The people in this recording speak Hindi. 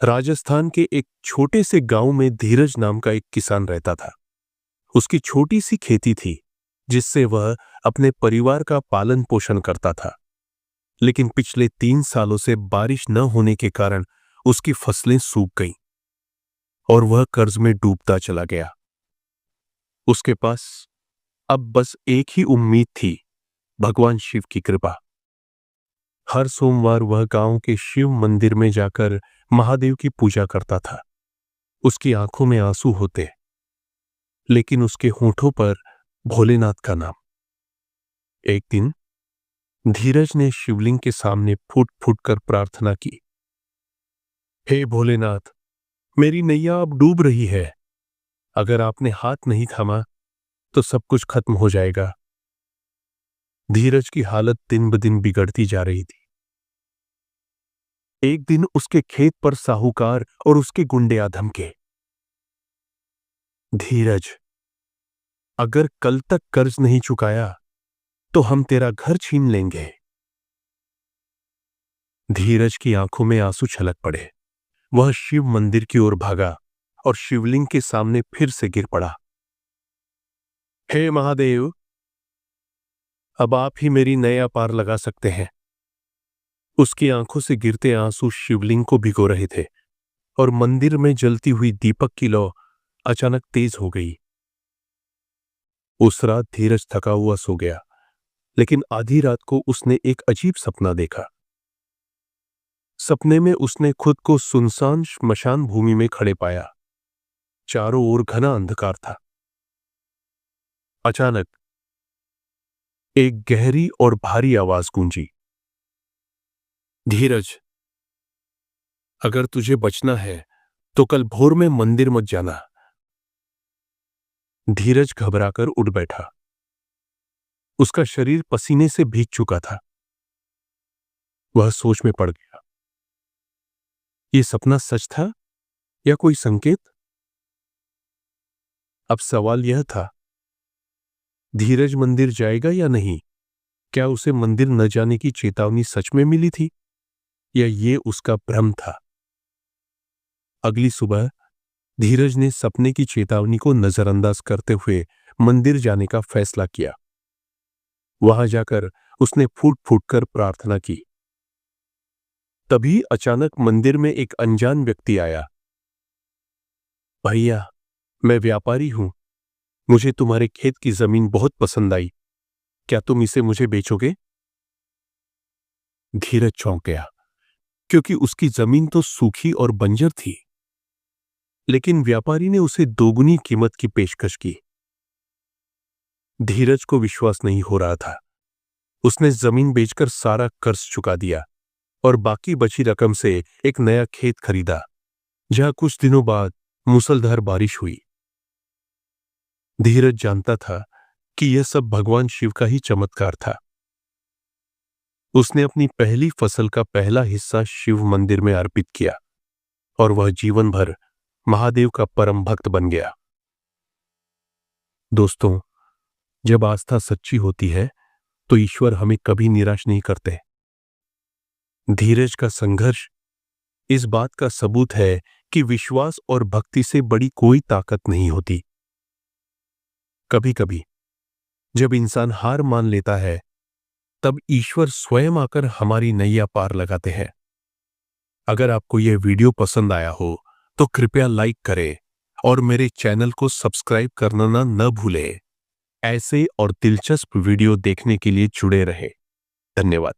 राजस्थान के एक छोटे से गांव में धीरज नाम का एक किसान रहता था। उसकी छोटी सी खेती थी जिससे वह अपने परिवार का पालन पोषण करता था। लेकिन पिछले 3 सालों से बारिश न होने के कारण उसकी फसलें सूख गईं और वह कर्ज में डूबता चला गया। उसके पास अब बस एक ही उम्मीद थी, भगवान शिव की कृपा। हर सोमवार वह गांव के शिव मंदिर में जाकर महादेव की पूजा करता था। उसकी आंखों में आंसू होते, लेकिन उसके होठों पर भोलेनाथ का नाम। एक दिन धीरज ने शिवलिंग के सामने फूट फूट कर प्रार्थना की, हे भोलेनाथ, मेरी नैया अब डूब रही है। अगर आपने हाथ नहीं थामा तो सब कुछ खत्म हो जाएगा। धीरज की हालत दिन ब दिन बिगड़ती जा रही थी। एक दिन उसके खेत पर साहूकार और उसके गुंडे आ धमके, धीरज, अगर कल तक कर्ज नहीं चुकाया तो हम तेरा घर छीन लेंगे। धीरज की आंखों में आंसू छलक पड़े। वह शिव मंदिर की ओर भागा और शिवलिंग के सामने फिर से गिर पड़ा। हे महादेव, अब आप ही मेरी नैया पार लगा सकते हैं। उसकी आंखों से गिरते आंसू शिवलिंग को भिगो रहे थे और मंदिर में जलती हुई दीपक की लौ अचानक तेज हो गई। उस रात धीरज थका हुआ सो गया, लेकिन आधी रात को उसने एक अजीब सपना देखा। सपने में उसने खुद को सुनसान श्मशान भूमि में खड़े पाया। चारों ओर घना अंधकार था। अचानक एक गहरी और भारी आवाज गूंजी, धीरज, अगर तुझे बचना है तो कल भोर में मंदिर मत जाना। धीरज घबराकर उठ बैठा। उसका शरीर पसीने से भीग चुका था। वह सोच में पड़ गया, यह सपना सच था या कोई संकेत? अब सवाल यह था, धीरज मंदिर जाएगा या नहीं? क्या उसे मंदिर न जाने की चेतावनी सच में मिली थी या ये उसका भ्रम था? अगली सुबह धीरज ने सपने की चेतावनी को नजरअंदाज करते हुए मंदिर जाने का फैसला किया। वहां जाकर उसने फूट फूट कर प्रार्थना की। तभी अचानक मंदिर में एक अनजान व्यक्ति आया। भैया, मैं व्यापारी हूं। मुझे तुम्हारे खेत की जमीन बहुत पसंद आई। क्या तुम इसे मुझे बेचोगे? धीरज चौंक गया, क्योंकि उसकी जमीन तो सूखी और बंजर थी। लेकिन व्यापारी ने उसे दोगुनी कीमत की पेशकश की। धीरज को विश्वास नहीं हो रहा था। उसने जमीन बेचकर सारा कर्ज चुका दिया और बाकी बची रकम से एक नया खेत खरीदा, जहां कुछ दिनों बाद मूसलधार बारिश हुई। धीरज जानता था कि यह सब भगवान शिव का ही चमत्कार था। उसने अपनी पहली फसल का पहला हिस्सा शिव मंदिर में अर्पित किया और वह जीवन भर महादेव का परम भक्त बन गया। दोस्तों, जब आस्था सच्ची होती है तो ईश्वर हमें कभी निराश नहीं करते। धीरज का संघर्ष इस बात का सबूत है कि विश्वास और भक्ति से बड़ी कोई ताकत नहीं होती। कभी कभी जब इंसान हार मान लेता है, तब ईश्वर स्वयं आकर हमारी नैया पार लगाते हैं। अगर आपको यह वीडियो पसंद आया हो तो कृपया लाइक करें और मेरे चैनल को सब्सक्राइब करना न भूलें। ऐसे और दिलचस्प वीडियो देखने के लिए जुड़े रहें। धन्यवाद।